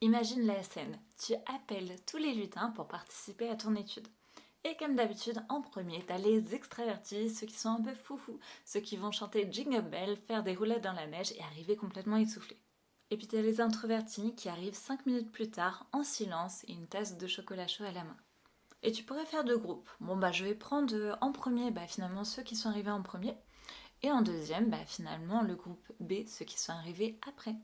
Imagine la scène, tu appelles tous les lutins pour participer à ton étude. Et comme d'habitude, en premier, t'as les extravertis, ceux qui sont un peu foufous, ceux qui vont chanter Jingle Bell, faire des roulades dans la neige et arriver complètement essoufflés. Et puis t'as les introvertis qui arrivent 5 minutes plus tard, en silence et une tasse de chocolat chaud à la main. Et tu pourrais faire deux groupes. Bon bah je vais prendre en premier finalement ceux qui sont arrivés en premier. Et en deuxième, finalement le groupe B, ceux qui sont arrivés après.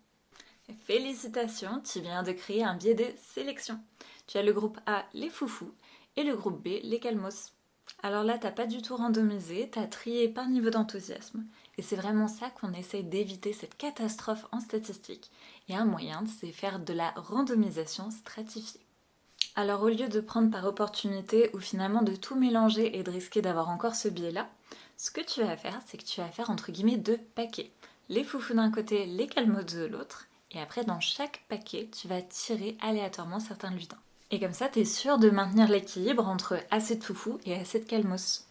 Félicitations, tu viens de créer un biais de sélection. Tu as le groupe A, les foufous, et le groupe B, les calmos. Alors là, t'as pas du tout randomisé, t'as trié par niveau d'enthousiasme. Et c'est vraiment ça qu'on essaye d'éviter, cette catastrophe en statistique. Et un moyen, c'est faire de la randomisation stratifiée. Alors au lieu de prendre par opportunité ou finalement de tout mélanger et de risquer d'avoir encore ce biais-là, ce que tu vas faire, c'est que tu vas faire entre guillemets deux paquets. Les foufous d'un côté, les calmos de l'autre. Et après, dans chaque paquet, tu vas tirer aléatoirement certains lutins. Et comme ça, tu es sûr de maintenir l'équilibre entre assez de foufous et assez de calmos.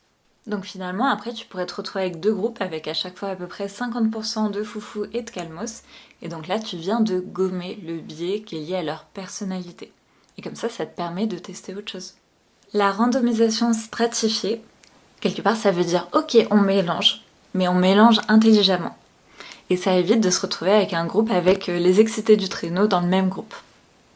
Donc finalement, après, tu pourrais te retrouver avec deux groupes avec à chaque fois à peu près 50% de foufous et de calmos. Et donc là, tu viens de gommer le biais qui est lié à leur personnalité. Et comme ça te permet de tester autre chose. La randomisation stratifiée, quelque part, ça veut dire ok, on mélange, mais on mélange intelligemment. Et ça évite de se retrouver avec un groupe avec les excités du traîneau dans le même groupe.